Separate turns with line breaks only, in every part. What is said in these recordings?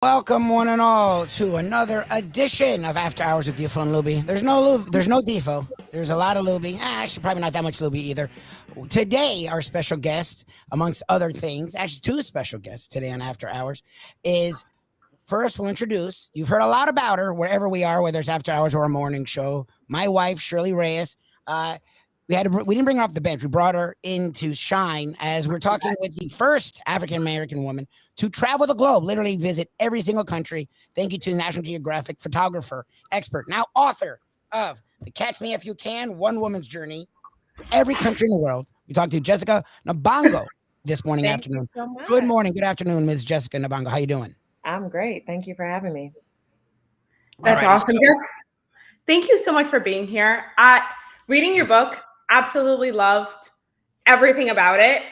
Welcome, one and all, to another edition of After Hours with Defo and Lubie. There's no Defo. There's a lot of Lubie. Actually, probably not that much Lubie either. Today, our special guest, amongst other things, actually two special guests today on After Hours, is first we'll introduce. You've heard a lot about her wherever we are, whether it's After Hours or a morning show. My wife, Shearly Reyes. We didn't bring her off the bench. We brought her in to shine as we're talking with the first African American woman to travel the globe, literally visit every single country. Thank you to National Geographic photographer, expert, now author of the Catch Me If You Can, One Woman's Journey to Every Country in the World. We talked to Jessica Nabongo this morning afternoon.
You so much.
Good morning, good afternoon, Ms. Jessica Nabongo. How you doing?
I'm great. Thank you for having me.
That's awesome. Thank you so much for being here. Reading your book, absolutely loved everything about it.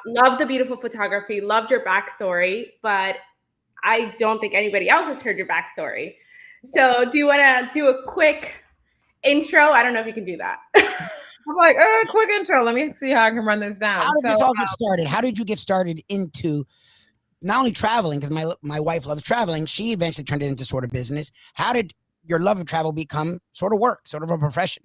Loved the beautiful photography, loved your backstory, but I don't think anybody else has heard your backstory. So do you want to do a quick intro? I don't know if you can do that.
I'm like, quick intro. Let me see how I can run this down.
How did this all get started? How did you get started into not only traveling, because my wife loves traveling, she eventually turned it into sort of business. How did your love of travel become sort of work, sort of a profession?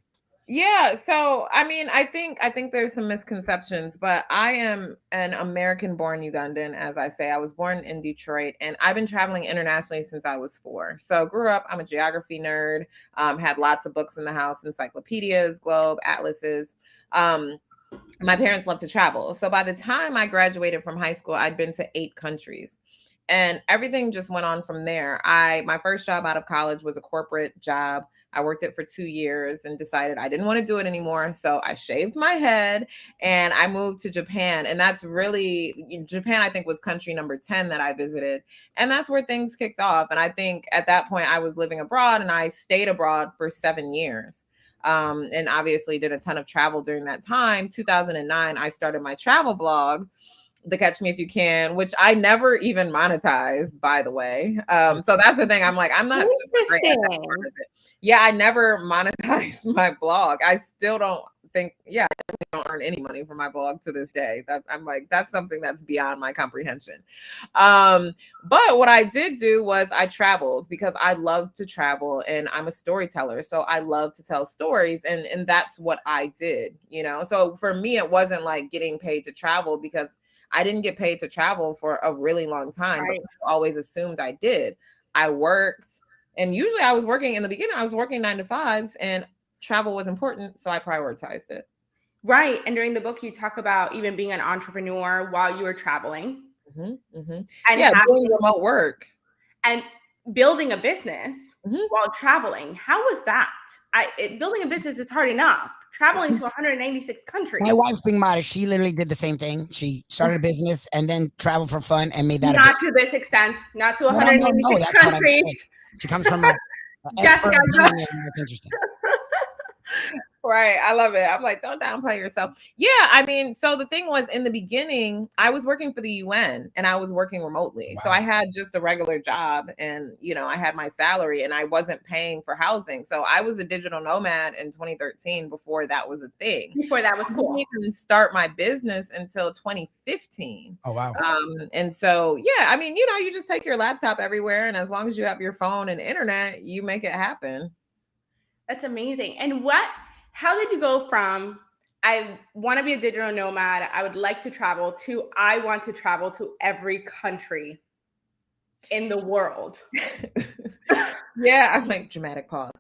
Yeah, so I mean, I think there's some misconceptions, but I am an American-born Ugandan, as I say. I was born in Detroit, and I've been traveling internationally since I was 4. So grew up, I'm a geography nerd, had lots of books in the house, encyclopedias, globe, atlases. My parents love to travel. So by the time I graduated from high school, I'd been to 8 countries. And everything just went on from there. My first job out of college was a corporate job. I worked it for 2 years and decided I didn't want to do it anymore. So I shaved my head and I moved to Japan. And that's really, Japan, I think, was country number 10 that I visited. And that's where things kicked off. And I think at that point I was living abroad and I stayed abroad for 7 years. And obviously did a ton of travel during that time. 2009, I started my travel blog, The Catch Me If You Can, which I never even monetized, by the way. So that's the thing. I'm like, I'm not super great at that part of it. Yeah, I never monetized my blog. I still don't think, I don't earn any money from my blog to this day. I'm like, that's something that's beyond my comprehension. But what I did do was I traveled because I love to travel and I'm a storyteller. So I love to tell stories and that's what I did, So for me, it wasn't like getting paid to travel because I didn't get paid to travel for a really long time, right. But people always assumed I did. I worked, and usually I was working in the beginning, I was working 9 to 5s and travel was important. So I prioritized it.
Right. And during the book, you talk about even being an entrepreneur while you were traveling.
Mm-hmm, mm-hmm. And doing remote work.
And building a business while traveling. How was that? Building a business is hard enough. Traveling to 196 countries.
My wife's being modest. She literally did the same thing. She started a business and then traveled for fun and made that
not to this extent. Not to 196 countries.
She comes from a
Jessica.
That's interesting.
Right. I love it. I'm like, don't downplay yourself. Yeah. I mean, so the thing was in the beginning, I was working for the UN and I was working remotely. Wow. So I had just a regular job and, I had my salary and I wasn't paying for housing. So I was a digital nomad in 2013 before that was a thing.
Before that was cool.
I didn't even start my business until 2015.
Oh, wow.
And so, yeah, I mean, you just take your laptop everywhere and as long as you have your phone and internet, you make it happen.
That's amazing. And how did you go from, I want to be a digital nomad, I would like to travel, to I want to travel to every country in the world?
Yeah, I'm like, dramatic pause.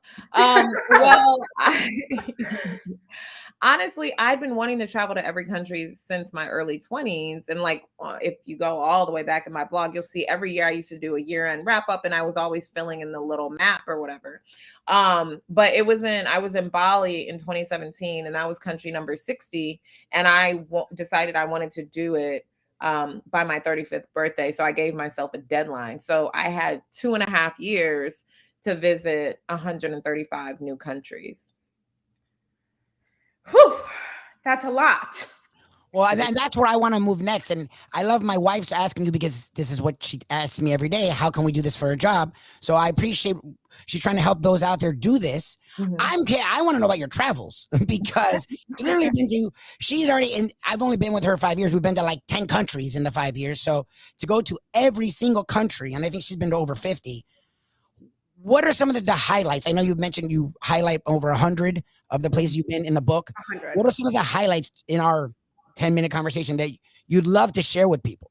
Honestly, I'd been wanting to travel to every country since my early 20s. And like, if you go all the way back in my blog, you'll see every year I used to do a year-end wrap-up and I was always filling in the little map or whatever. But I was in Bali in 2017 and that was country number 60. And I decided I wanted to do it by my 35th birthday. So I gave myself a deadline. So I had 2.5 years to visit 135 new countries.
Whew, that's a lot.
Well, and that's where I want to move next. And I love my wife's asking you because this is what she asks me every day. How can we do this for a job? So I appreciate she's trying to help those out there do this. I want to know about your travels because you literally been to, she's already in, I've only been with her 5 years. We've been to like 10 countries in the 5 years. So to go to every single country, and I think she's been to over 50. What are some of the highlights? I know you mentioned you highlight over 100 of the places you've been in the book.
100.
What are some of the highlights in our 10-minute conversation that you'd love to share with people?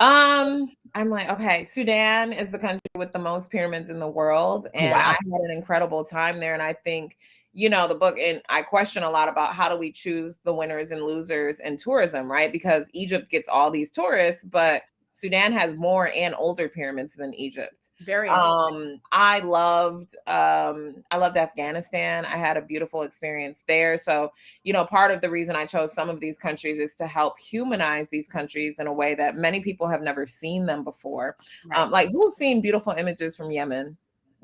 I'm like, okay, Sudan is the country with the most pyramids in the world. And I had an incredible time there. And I think, you know, the book, and I question a lot about how do we choose the winners and losers in tourism, right? Because Egypt gets all these tourists, but Sudan has more and older pyramids than Egypt.
Very
I loved Afghanistan. I had a beautiful experience there. So, you know, part of the reason I chose some of these countries is to help humanize these countries in a way that many people have never seen them before.
Right.
Like, who's seen beautiful images from Yemen?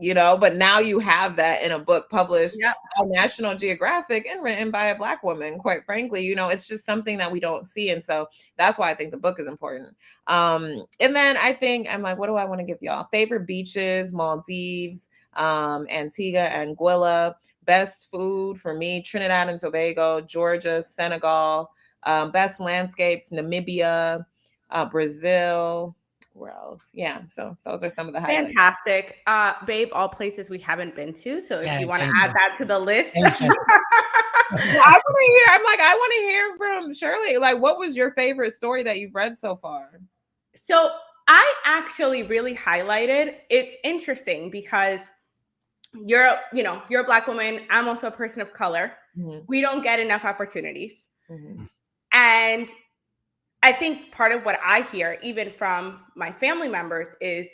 You know, but now you have that in a book published by National Geographic and written by a Black woman. Quite frankly, you know, it's just something that we don't see. And so that's why I think the book is important. And then I think I'm like, what do I want to give y'all? Favorite beaches, Maldives, Antigua, Anguilla. Best food for me, Trinidad and Tobago, Georgia, Senegal. Best landscapes, Namibia, Brazil. Where else? Yeah, so those are some of the highlights.
Fantastic. Babe, all places we haven't been to. So if you want to add that to the list.
I want to hear from Shearly. Like, what was your favorite story that you've read so far?
So I actually really highlighted, it's interesting because you're a Black woman. I'm also a person of color. We don't get enough opportunities. And I think part of what I hear, even from my family members, is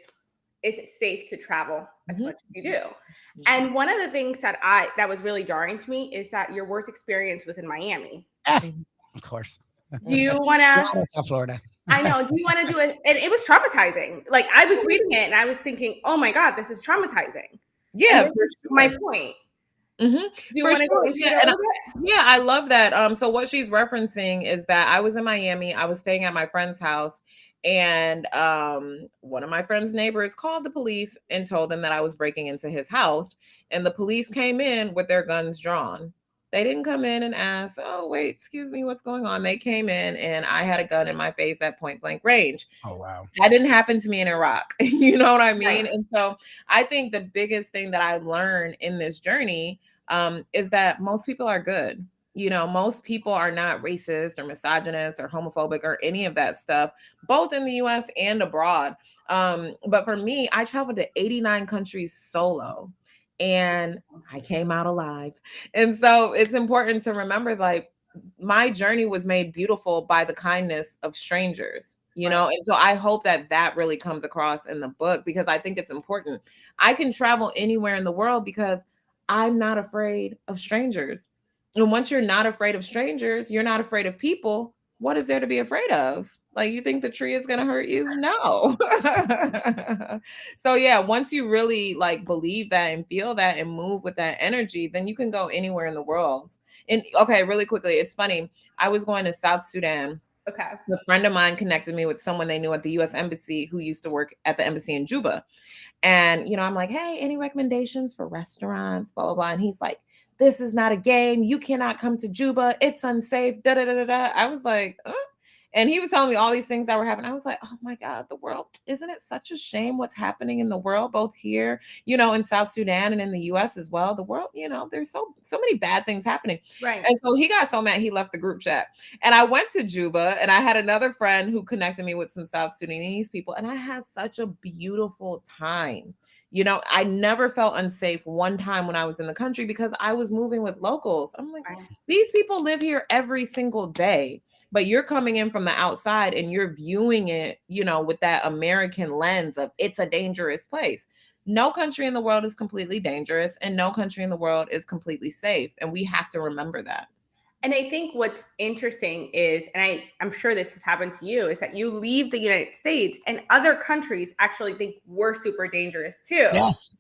it safe to travel as much as you do? And one of the things that was really jarring to me is that your worst experience was in Miami.
Of course.
Do you want to?
South Florida.
I know. Do you want to do it? And it was traumatizing. Like, I was reading it and I was thinking, oh my God, this is traumatizing.
Yeah,
my point. Do you want to go into it a little bit?
Yeah, I love that. So what she's referencing is that I was in Miami. I was staying at my friend's house, and one of my friend's neighbors called the police and told them that I was breaking into his house. And the police came in with their guns drawn. They didn't come in and ask, oh, wait, excuse me, what's going on? They came in and I had a gun in my face at point blank range.
Oh, wow.
That didn't happen to me in Iraq. You know what I mean?
Right.
And so I think the biggest thing that I learned in this journey is that most people are good. You know, most people are not racist or misogynist or homophobic or any of that stuff, both in the US and abroad. But for me, I traveled to 89 countries solo. And I came out alive. And so it's important to remember, like, my journey was made beautiful by the kindness of strangers, you know? And so I hope that that really comes across in the book, because I think it's important. I can travel anywhere in the world because I'm not afraid of strangers. And once you're not afraid of strangers, you're not afraid of people. What is there to be afraid of? Like, you think the tree is going to hurt you? No. So yeah, once you really like believe that and feel that and move with that energy, then you can go anywhere in the world. And okay, really quickly, it's funny. I was going to South Sudan.
Okay.
A friend of mine connected me with someone they knew at the US Embassy who used to work at the embassy in Juba. And, you know, I'm like, hey, any recommendations for restaurants, blah, blah, blah. And he's like, this is not a game. You cannot come to Juba. It's unsafe. Da, da, da, da, da. I was like, And he was telling me all these things that were happening. I was like, oh my God, the world, isn't it such a shame what's happening in the world, both here, you know, in South Sudan and in the US as well. The world, you know, there's so many bad things happening.
Right.
And so he got so mad, he left the group chat. And I went to Juba and I had another friend who connected me with some South Sudanese people. And I had such a beautiful time. You know, I never felt unsafe one time when I was in the country because I was moving with locals. I'm like, these people live here every single day. But you're coming in from the outside and you're viewing it, you know, with that American lens of it's a dangerous place. No country in the world is completely dangerous and no country in the world is completely safe. And we have to remember that.
And I think what's interesting is, and I'm sure this has happened to you, is that you leave the United States and other countries actually think we're super dangerous too.
Yes.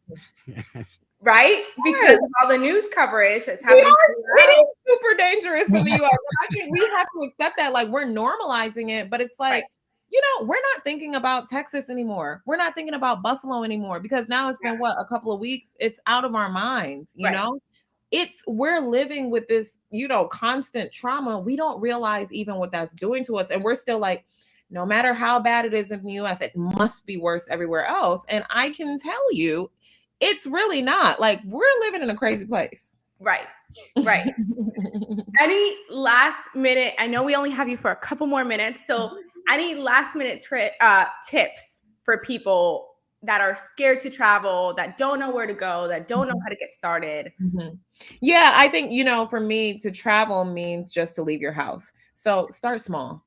right? Because of all the news coverage that's
We
happening.
it is super dangerous in the US. I think we have to accept that. Like, we're normalizing it, but it's like, we're not thinking about Texas anymore. We're not thinking about Buffalo anymore because now it's been a couple of weeks. It's out of our minds, you know? We're living with this, constant trauma. We don't realize even what that's doing to us. And we're still like, no matter how bad it is in the US, it must be worse everywhere else. And I can tell you, it's really not. Like, we're living in a crazy place.
Right. Any last minute, I know we only have you for a couple more minutes. So any last minute tips for people that are scared to travel, that don't know where to go, that don't know how to get started?
Yeah, I think, for me, to travel means just to leave your house. So start small.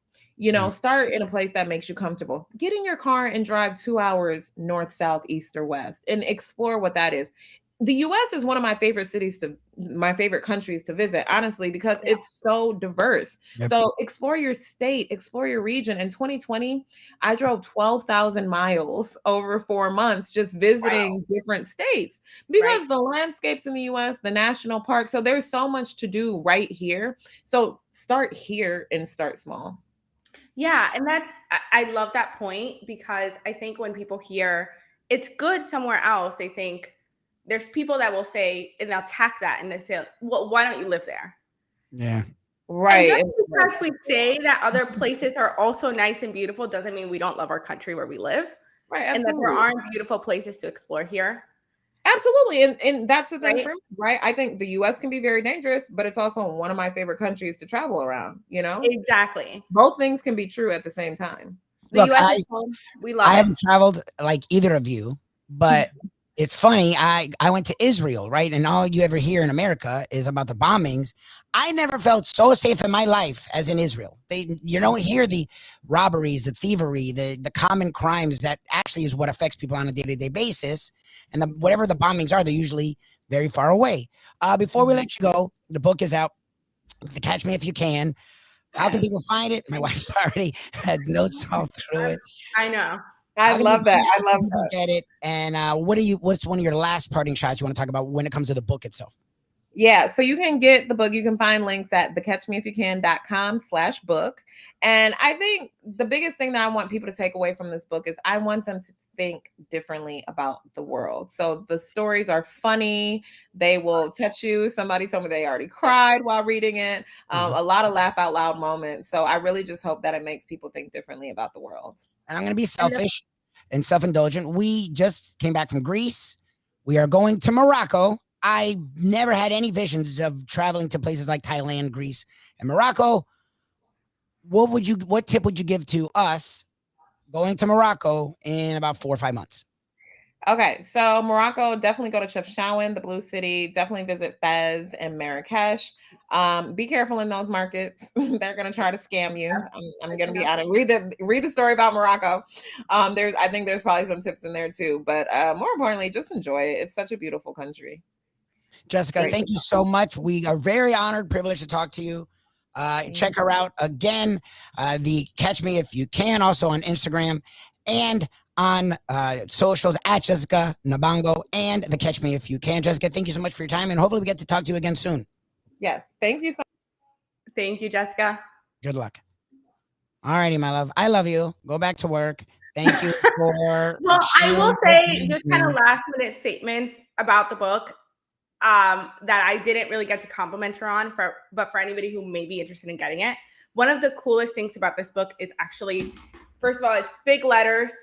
Start in a place that makes you comfortable. Get in your car and drive 2 hours north, south, east, or west and explore what that is. The US is one of my favorite countries to visit, honestly, because it's so diverse. So explore your state, explore your region. In 2020, I drove 12,000 miles over 4 months just visiting different states because the landscapes in the US, the national park. So there's so much to do right here. So start here and start small.
Yeah. And I love that point, because I think when people hear it's good somewhere else, they think, there's people that will say, and they'll tack that and they say, well, why don't you live there?
Yeah.
Right.
And just because we say that other places are also nice and beautiful doesn't mean we don't love our country where we live.
Right.
Absolutely. And that there aren't beautiful places to explore here.
Absolutely. And that's the thing for me, right? I think the US can be very dangerous, but it's also one of my favorite countries to travel around,
Exactly.
Both things can be true at the same time.
Look, I haven't traveled like either of you, but it's funny. I went to Israel, right? And all you ever hear in America is about the bombings. I never felt so safe in my life as in Israel. You don't hear the robberies, the thievery, the common crimes that actually is what affects people on a day-to-day basis. And whatever the bombings are, they're usually very far away. Before we let you go, the book is out. Catch Me If You Can. How can people find it? My wife's already had notes all through it.
I know.
I love that. I love that.
Get it. And what's one of your last parting shots you want to talk about when it comes to the book itself?
Yeah, so you can get the book. You can find links at thecatchmeifyoucan.com/book. And I think the biggest thing that I want people to take away from this book is I want them to think differently about the world. So the stories are funny. They will touch you. Somebody told me they already cried while reading it. A lot of laugh out loud moments. So I really just hope that it makes people think differently about the world.
And I'm going to be selfish and self-indulgent. We just came back from Greece. We are going to Morocco. I never had any visions of traveling to places like Thailand, Greece, and Morocco. What tip would you give to us going to Morocco in about 4 or 5 months?
Okay, so Morocco, definitely go to Chefchaouen, the Blue City. Definitely visit Fez and Marrakesh. Be careful in those markets. They're going to try to scam you. I'm going to be honest. Read the story about Morocco. I think there's probably some tips in there too. But more importantly, just enjoy it. It's such a beautiful country.
Jessica, thank you so much. We are very honored, privileged to talk to you. Check her out again. The Catch Me If You Can, also on Instagram and on socials at Jessica Nabongo and the Catch Me If You Can. Jessica, thank you so much for your time, and hopefully we get to talk to you again soon.
Yes, thank you so much.
Thank you, Jessica.
Good luck. All righty, my love. I love you. Go back to work. Thank you for.
Well, I will say just kind of last minute statements about the book that I didn't really get to compliment her on, but for anybody who may be interested in getting it, one of the coolest things about this book is actually, first of all, it's big letters.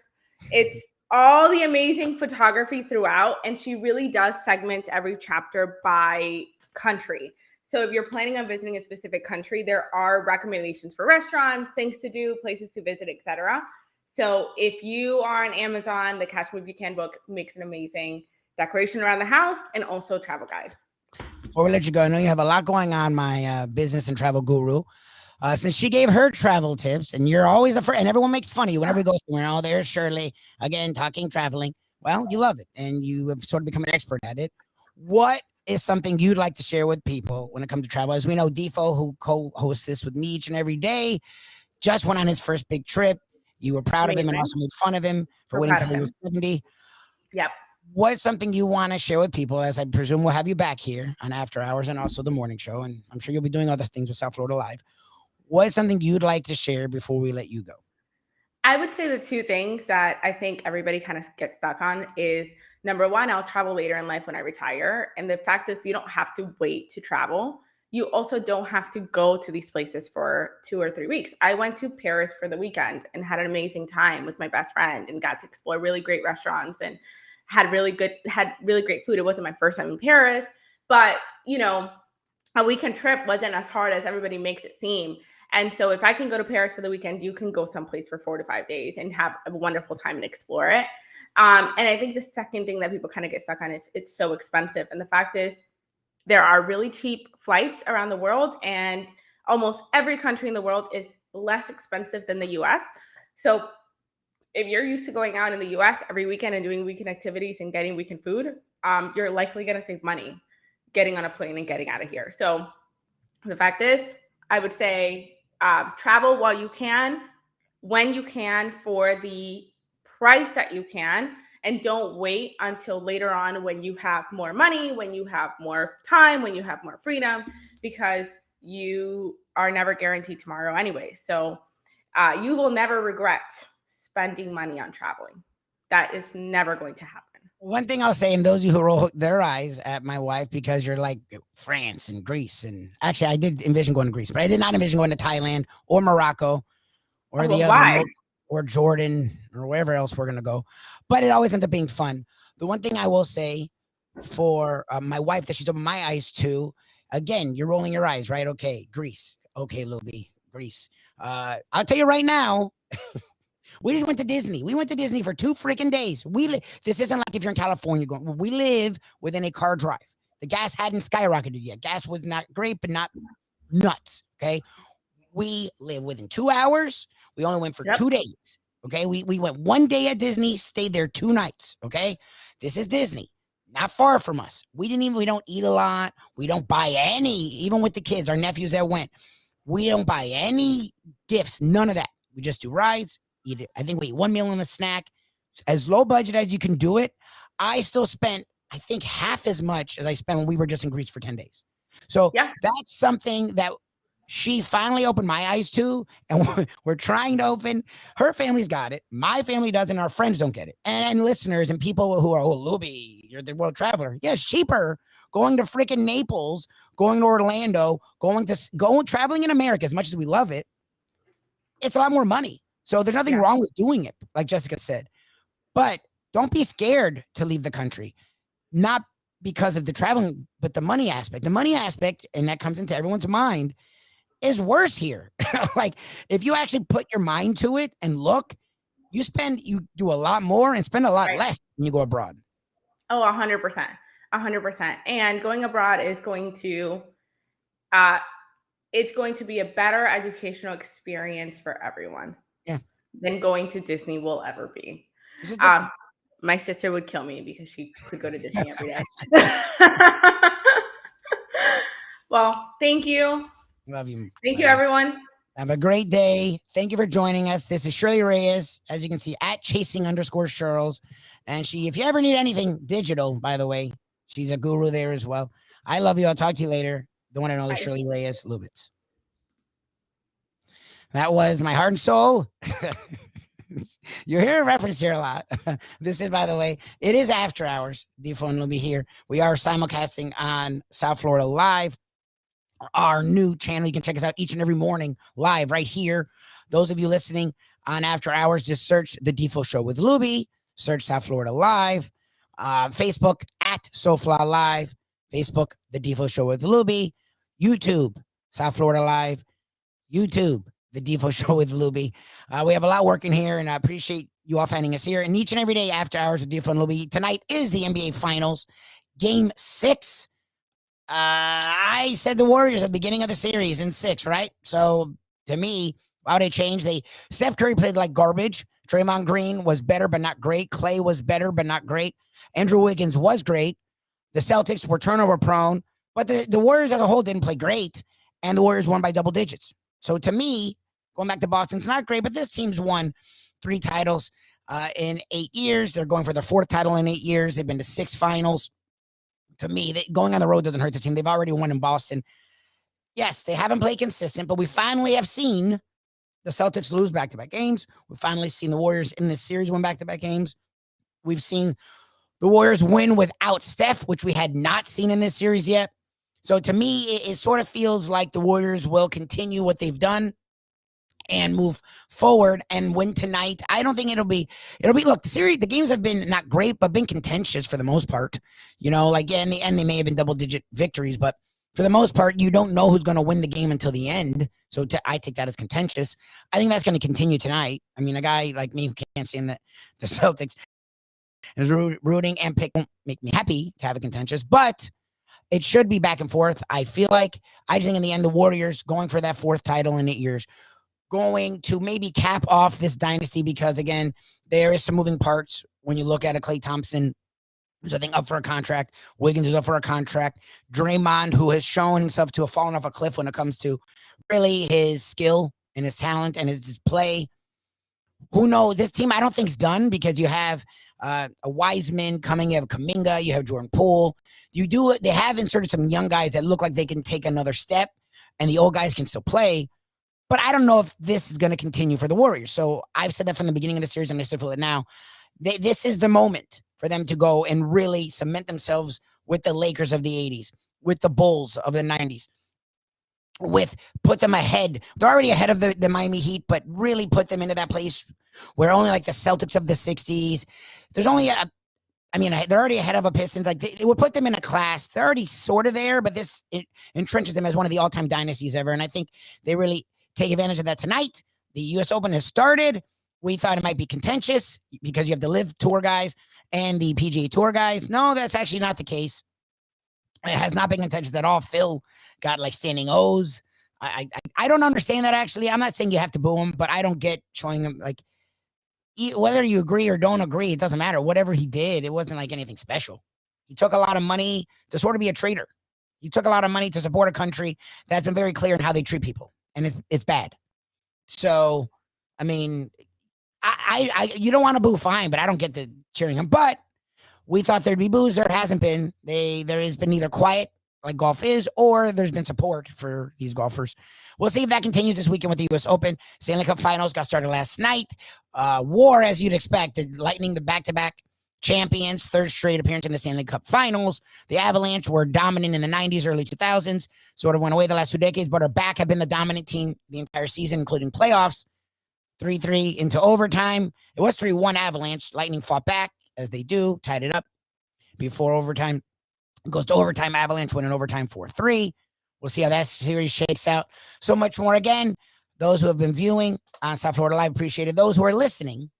It's all the amazing photography throughout, and she really does segment every chapter by country. So if you're planning on visiting a specific country, there are recommendations for restaurants, things to do, places to visit, etc. So if you are on Amazon, the Catch Me If You Can book makes an amazing decoration around the house and also travel guide.
Before we let you go, I know you have a lot going on, my business and travel guru. Since she gave her travel tips, and you're always the first, and everyone makes fun of you whenever we go somewhere. Oh, there's Shearly again talking traveling. Well, you love it, and you have sort of become an expert at it. What is something you'd like to share with people when it comes to travel? As we know, Defo, who co-hosts this with me each and every day, just went on his first big trip. You were proud of him and also made fun of him for waiting until he was 70.
Yep.
what's something you want to share with people, as I presume we'll have you back here on After Hours and also the morning show, and I'm sure you'll be doing other things with South Florida Live. What's something you'd like to share before we let you go?
I would say the two things that I think everybody kind of gets stuck on is, number one, I'll travel later in life when I retire. And the fact is, you don't have to wait to travel. You also don't have to go to these places for 2 or 3 weeks. I went to Paris for the weekend and had an amazing time with my best friend and got to explore really great restaurants and had really great food. It wasn't my first time in Paris, but a weekend trip wasn't as hard as everybody makes it seem. And so if I can go to Paris for the weekend, you can go someplace for 4 to 5 days and have a wonderful time and explore it. And I think the second thing that people kind of get stuck on is it's so expensive. And the fact is, there are really cheap flights around the world, and almost every country in the world is less expensive than the US. So if you're used to going out in the US every weekend and doing weekend activities and getting weekend food, you're likely going to save money getting on a plane and getting out of here. So the fact is, I would say travel while you can, when you can, for the price that you can, and don't wait until later on when you have more money, when you have more time, when you have more freedom, because you are never guaranteed tomorrow anyway. So you will never regret spending money on traveling. That is never going to happen.
One thing I'll say, and those of you who roll their eyes at my wife because you're like France and Greece, and actually I did envision going to Greece, but I did not envision going to Thailand or Morocco or the other, or Jordan or wherever else we're going to go. But it always ends up being fun. The one thing I will say for my wife that she's opened my eyes to, again, you're rolling your eyes, right? Okay, Greece. Okay, Lubie, Greece. I'll tell you right now, we just went to Disney. We went to Disney for 2 freaking days. This isn't like if you're in California going. We live within a car drive. The gas hadn't skyrocketed yet. Gas was not great, but not nuts. Okay, we live within 2 hours. We only went for 2 days. Okay, we went 1 day at Disney, stayed there 2 nights. Okay, this is Disney, not far from us. We don't eat a lot. We don't buy any, even with the kids, our nephews that went. We don't buy any gifts, none of that. We just do rides. Eat it. I think we eat 1 meal and a snack, as low budget as you can do it. I still spent, I think, half as much as I spent when we were just in Greece for 10 days. So that's something that she finally opened my eyes to, and we're trying to open. Her family's got it. My family doesn't. Our friends don't get it. And listeners and people who are, oh, Lubie, you're the world traveler. Yeah, it's cheaper going to freaking Naples, going to Orlando, traveling in America, as much as we love it. It's a lot more money. So there's nothing wrong with doing it, like Jessica said. But don't be scared to leave the country. Not because of the traveling, but the money aspect. The money aspect, and that comes into everyone's mind, is worse here. Like, if you actually put your mind to it and look, you do a lot more and spend a lot less when you go abroad.
Oh, 100%. 100%. And going abroad is going to, it's going to be a better educational experience for everyone.
Yeah.
Than going to Disney will ever be. My sister would kill me because she could go to Disney every day. Well, thank you.
Love you.
Thank you, everyone.
Have a great day. Thank you for joining us. This is Shearly Reyes, as you can see, at @chasing_Sherls. And if you ever need anything digital, by the way, she's a guru there as well. I love you. I'll talk to you later. The one and only Shearly Reyes Lubitz. That was my heart and soul. You hear a reference here a lot. This is, by the way, it is After Hours. Defo and Lubie here. We are simulcasting on South Florida Live, our new channel. You can check us out each and every morning live right here. Those of you listening on After Hours, just search the Defo Show with Lubie. Search South Florida Live. Facebook @SoFla Live. Facebook, the Defo Show with Lubie. YouTube, South Florida Live. YouTube, the Defo Show with Lubie. We have a lot working here, and I appreciate you all finding us here. And each and every day, After Hours with Defo and Lubie. Tonight is the NBA Finals, Game 6. I said the Warriors at the beginning of the series in 6, right? So to me, why would it change? Steph Curry played like garbage. Draymond Green was better, but not great. Clay was better, but not great. Andrew Wiggins was great. The Celtics were turnover prone, but the Warriors as a whole didn't play great, and the Warriors won by double digits. So to me, going back to Boston, it's not great, but this team's won 3 titles. in 8 years. They're going for their 4th title in 8 years. They've been to 6 finals. To me, going on the road doesn't hurt the team. They've already won in Boston. Yes, they haven't played consistent, but we finally have seen the Celtics lose back-to-back games. We've finally seen the Warriors in this series win back-to-back games. We've seen the Warriors win without Steph, which we had not seen in this series yet. So to me, it sort of feels like the Warriors will continue what they've done and move forward and win tonight. I don't think it'll be, look, the games have been not great, but been contentious for the most part. You know, like, yeah, in the end, they may have been double-digit victories, but for the most part, you don't know who's going to win the game until the end. So I take that as contentious. I think that's going to continue tonight. I mean, a guy like me who can't stand the Celtics is rooting and pick won't make me happy to have it contentious, but it should be back and forth. I feel like, I just think in the end, the Warriors going for that 4th title in 8 years, going to maybe cap off this dynasty, because again, there is some moving parts when you look at a Klay Thompson, who's I think up for a contract. Wiggins is up for a contract. Draymond, who has shown himself to have fallen off a cliff when it comes to really his skill and his talent and his play. Who knows? This team I don't think is done, because you have a Wiseman coming, you have Kuminga, you have Jordan Poole. They have inserted some young guys that look like they can take another step, and the old guys can still play. But I don't know if this is going to continue for the Warriors. So I've said that from the beginning of the series, and I still feel it now. This is the moment for them to go and really cement themselves with the Lakers of the 80s, with the Bulls of the 90s, put them ahead. They're already ahead of the Miami Heat, but really put them into that place where only like the Celtics of the 60s. There's only they're already ahead of a Pistons. Like it would put them in a class. They're already sort of there, but it entrenches them as one of the all-time dynasties ever. And I think they really take advantage of that tonight. The U.S. Open has started. We thought it might be contentious because you have the LIV Tour guys and the PGA Tour guys. No, that's actually not the case. It has not been contentious at all. Phil got like standing O's. I don't understand that, actually. I'm not saying you have to boo him, but I don't get showing him, like, whether you agree or don't agree, it doesn't matter. Whatever he did, it wasn't like anything special. He took a lot of money to sort of be a traitor. He took a lot of money to support a country that's been very clear in how they treat people, and it's bad. So, I mean, you don't want to boo, fine, but I don't get the cheering him. But we thought there'd be boos. There hasn't been. There has been either quiet, like golf is, or there's been support for these golfers. We'll see if that continues this weekend with the U.S. Open. Stanley Cup Finals got started last night. War, as you'd expect, the Lightning, the back-to-back champions, 3rd straight appearance in the Stanley Cup Finals. The Avalanche were dominant in the 90s, early 2000s, sort of went away the last 2 decades, but are back, have been the dominant team the entire season, including playoffs. 3-3 into overtime. It was 3-1 Avalanche. Lightning fought back, as they do, tied it up before overtime. It goes to overtime. Avalanche win in overtime 4-3. We'll see how that series shakes out. So much more. Again, those who have been viewing on South Florida Live, appreciate it. Those who are listening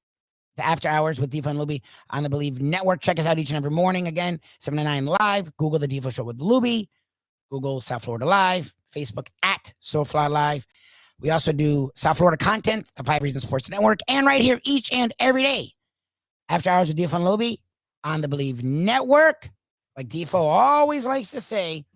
to After Hours with Defo and Lubie on the Believe Network, check us out each and every morning. Again, 7 to 9 live. Google the Defo Show with Lubie. Google South Florida Live. Facebook at SoFly Live. We also do South Florida content, the 5 Reasons Sports Network, and right here each and every day, After Hours with Defo and Lubie on the Believe Network. Like Defo always likes to say,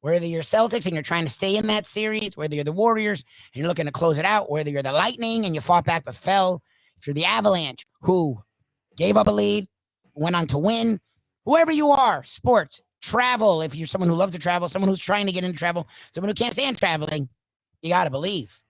whether you're Celtics and you're trying to stay in that series, whether you're the Warriors and you're looking to close it out, whether you're the Lightning and you fought back but fell, if you're the Avalanche who gave up a lead, went on to win, whoever you are, sports, travel, if you're someone who loves to travel, someone who's trying to get into travel, someone who can't stand traveling, you got to believe.